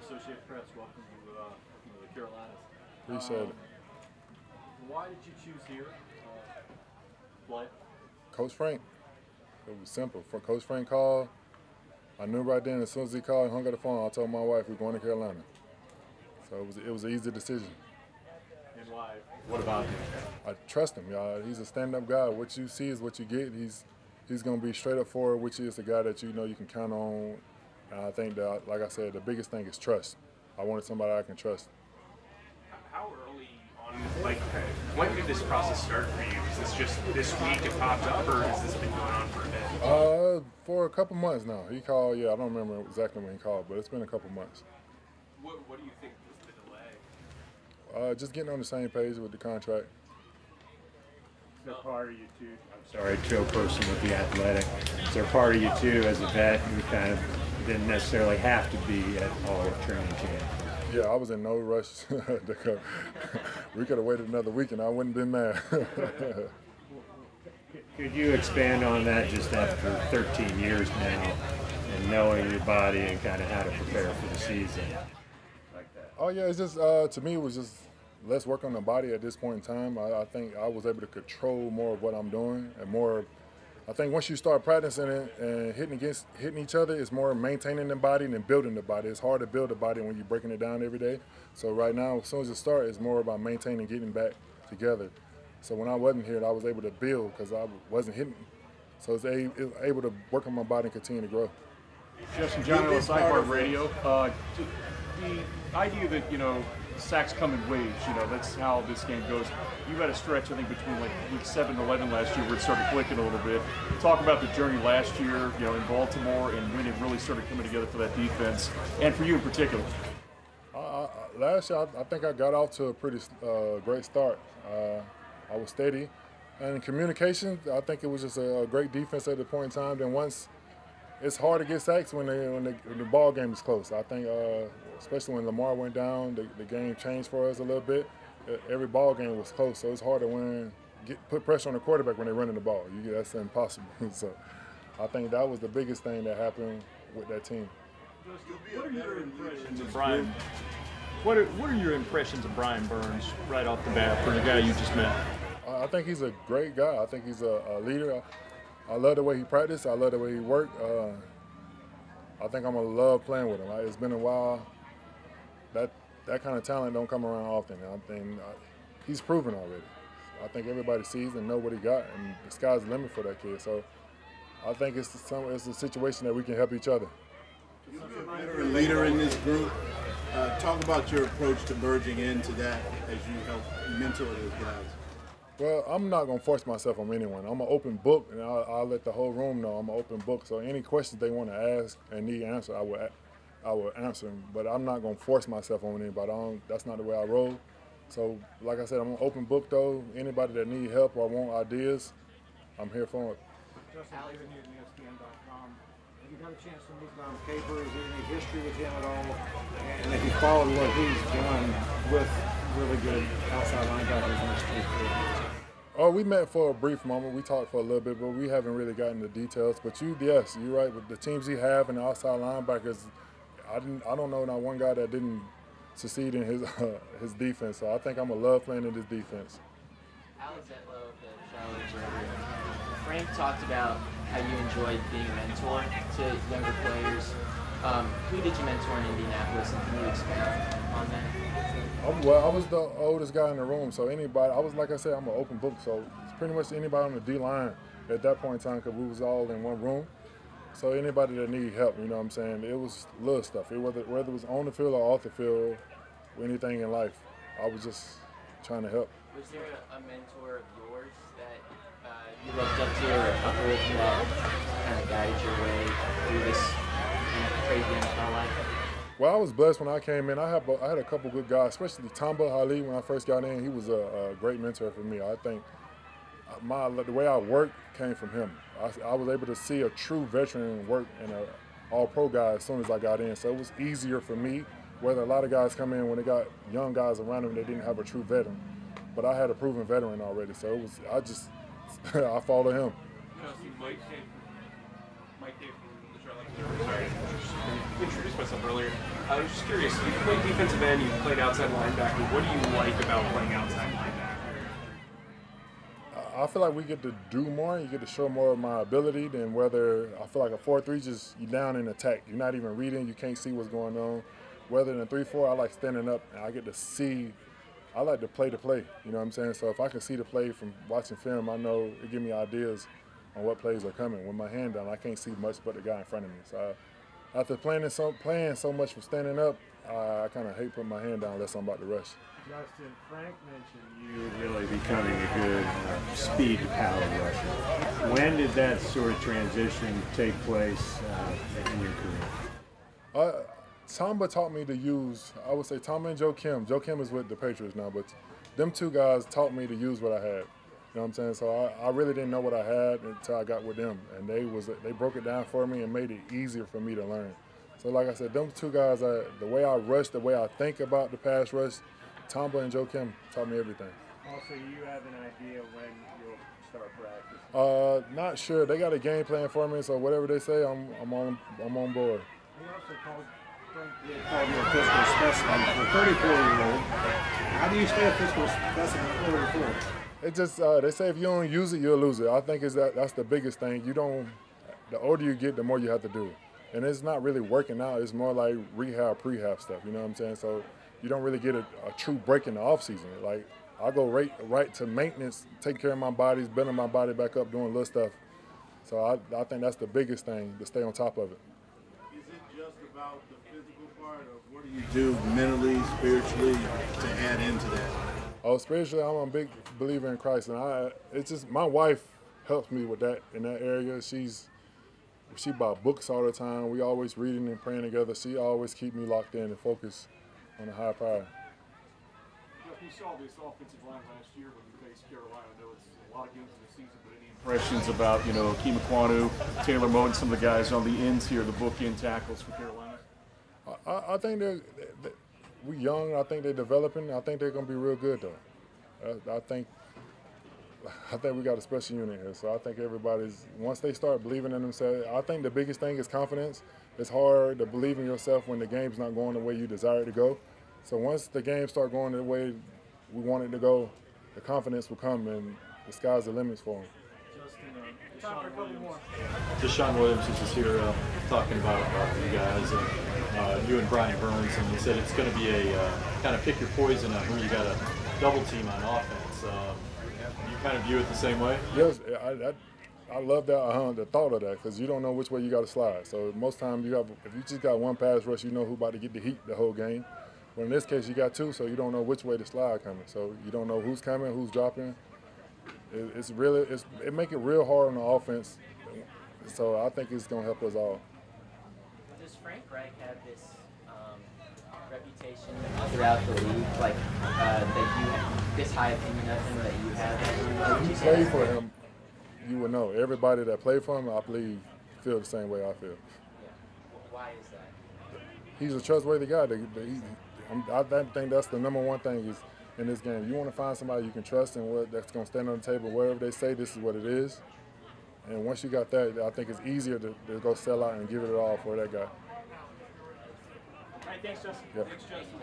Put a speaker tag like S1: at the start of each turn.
S1: Associated Press, welcome to the Carolinas.
S2: Appreciate it.
S1: Why did you choose here? Play?
S2: Coach Frank. It was simple. For Coach Frank called, I knew right then as soon as he called and hung up the phone, I told my wife we're going to Carolina. So it was an easy decision.
S1: And why? What about him?
S2: I trust him, y'all. He's a stand-up guy. What you see is what you get. He's going to be straight up forward, which is the guy that you know you can count on. And I think that, like I said, the biggest thing is trust. I wanted somebody I can trust.
S3: How early on, like, when did this process start for you? Is this just this week it popped up, or has this been going on for a bit?
S2: For a couple months now. He called, I don't remember exactly when he called, but it's been a couple months.
S3: What do you think was the delay?
S2: Just getting on the same page with the contract.
S4: Is there part of you too? I'm sorry, Joe Person with the Athletic. Is there part of you too, as a vet, who kind of didn't necessarily have to be at all of training camp?
S2: Yeah, I was in no rush to come. We could have waited another week and I wouldn't have been mad.
S4: Could you expand on that just after 13 years now and knowing your body and kind of how to prepare for the season like that?
S2: Oh yeah, it's just, to me, it was just let's work on the body at this point in time. I think I was able to control more of what I'm doing and more. I think once you start practicing it and hitting each other, it's more maintaining the body than building the body. It's hard to build the body when you're breaking it down every day. So right now, as soon as it starts, it's more about maintaining, getting back together. So when I wasn't here, I was able to build because I wasn't hitting. So it was able to work on my body and continue to grow.
S1: Justin John on Sidebar Radio. The idea that, sacks come in waves, that's how this game goes. You had a stretch, I think, between like week 7 and 11 last year where it started clicking a little bit. Talk about the journey last year, in Baltimore and when it really started coming together for that defense, and for you in particular.
S2: Last year, I think I got off to a pretty great start. I was steady. And in communication, I think it was just a great defense at the point in time. Then once, it's hard to get sacks when the ball game is close. I think, especially when Lamar went down, the game changed for us a little bit. Every ball game was close, so it's hard to put pressure on the quarterback when they're running the ball. That's impossible. So I think that was the biggest thing that happened with that team.
S1: What are your impressions of Brian? What are your impressions of Brian Burns right off the bat for the guy you just met?
S2: I think he's a great guy. I think he's a leader. I love the way he practiced. I love the way he worked. I think I'm gonna love playing with him. It's been a while. That kind of talent don't come around often. I think he's proven already. I think everybody sees and know what he got, and the sky's the limit for that kid. So I think it's a situation that we can help each other.
S5: You'll be a veteran leader in this group. Talk about your approach to merging into that as you help mentor those guys.
S2: Well, I'm not going to force myself on anyone. I'm an open book, and I'll let the whole room know I'm an open book. So any questions they want to ask and need answer, I will answer them. But I'm not going to force myself on anybody. That's not the way I roll. So, like I said, I'm an open book, though. Anybody that need help or want ideas, I'm here for it.
S6: Justin, living here at ESPN.com. Have you got a chance to meet Don Capers? Is there any history with him at all? And if you followed what he's done with really good outside linebackers in this team?
S2: Oh, we met for a brief moment. We talked for a little bit, but we haven't really gotten the details. But yes, you're right. With the teams he have and the outside linebackers, I don't know not one guy that didn't succeed in his defense. So I think I'm gonna love playing in this defense.
S7: Alex Etlow of the Charlotte Observer. Frank talked about how you enjoyed being a mentor to younger players. Who did you mentor in Indianapolis, and can you expand on that?
S2: Well, I was the oldest guy in the room, so anybody, like I said, I'm an open book, so it's pretty much anybody on the D-line at that point in time, because we was all in one room. So anybody that need help, you know what I'm saying, it was little stuff. Whether it was on the field or off the field, or anything in life, I was just trying to help.
S7: Was there a mentor of yours that you looked up to, or a couple of you that kind of guided your way through this crazy NFL life?
S2: Well, I was blessed when I came in. I had a couple good guys, especially Tamba Ali when I first got in. He was a great mentor for me. I think the way I worked came from him. I was able to see a true veteran work and an all-pro guy as soon as I got in. So it was easier for me, whether a lot of guys come in when they got young guys around them, they didn't have a true veteran. But I had a proven veteran already, so I followed him.
S3: Mike came from the Charlotte Observer. Sorry. introduced myself earlier. I was just curious. You played defensive end. You played outside linebacker. What do you like about playing outside linebacker?
S2: I feel like we get to do more. You get to show more of my ability than whether I feel like a 4-3 just you down in attack. You're not even reading. You can't see what's going on. Whether in a 3-4, I like standing up and I get to see. I like to play the play. You know what I'm saying? So if I can see the play from watching film, I know it gives me ideas on what plays are coming. With my hand down, I can't see much but the guy in front of me. So after playing so much for standing up, I kind of hate putting my hand down unless I'm about to rush.
S4: Justin, Frank mentioned you really becoming a good speed to power rusher. When did that sort of transition take place in your career?
S2: Tamba taught me to use, I would say Tamba and Joe Kim. Joe Kim is with the Patriots now, but them two guys taught me to use what I had. You know what I'm saying? So I really didn't know what I had until I got with them, and they broke it down for me and made it easier for me to learn. So like I said, them two guys, the way I rush, the way I think about the pass rush, Tamba and Joe Kim taught me everything.
S4: Also, you have an idea when you'll start practicing?
S2: Not sure. They got a game plan for me, so whatever they say, I'm on board.
S6: He also called you a physical specimen for a 34-year-old. How do you stay a physical specimen at 34?
S2: It just they say if you don't use it, you'll lose it. I think that's the biggest thing. The older you get, the more you have to do. And it's not really working out. It's more like rehab, prehab stuff. You know what I'm saying? So you don't really get a true break in the off season. Like I go right to maintenance, take care of my bodies, building my body back up, doing little stuff. So I think that's the biggest thing, to stay on top of it.
S5: Is it just about the physical part, or what do you do mentally, spiritually to add into that?
S2: Oh, spiritually, I'm a big believer in Christ, and it's just my wife helps me with that in that area. She bought books all the time. We always reading and praying together. She always keep me locked in and focused on the high power.
S1: You saw this offensive line last year when you faced Carolina. I know it's a lot of games in the season, but any impressions about Keem Aquanu, Taylor Moe, and some of the guys on the ends here, the bookend tackles for Carolina?
S2: I think we're young. I think they're developing. I think they're going to be real good, though. I think we got a special unit here. So I think everybody's, once they start believing in themselves, I think the biggest thing is confidence. It's hard to believe in yourself when the game's not going the way you desire it to go. So once the game start going the way we want it to go, the confidence will come and the sky's the limits for them.
S8: Deshaun Williams was just here talking about you guys and you and Brian Burns, and he said it's going to be a kind of pick your poison on who you got a double team on offense. You kind of view it the same way?
S2: Yes, I love that the thought of that, because you don't know which way you got to slide. So most times if you just got one pass rush, you know who about to get the heat the whole game. But in this case, you got two, so you don't know which way the slide coming. So you don't know who's coming, who's dropping. It make it real hard on the offense. So I think it's going to help us all.
S7: Does Frank Reich have this reputation throughout the league, like that you have this high opinion of him that you have?
S2: If you play for him, you would know. Everybody that played for him, I believe, feel the same way I feel.
S7: Yeah. Why is that?
S2: He's a trustworthy guy. I think that's the number one thing is in this game. You want to find somebody you can trust and that's going to stand on the table. Wherever they say this is what it is. And once you got that, I think it's easier to go sell out and give it all for that guy.
S1: All right, thanks, Justin.
S2: Yeah.
S1: Thanks, Justin.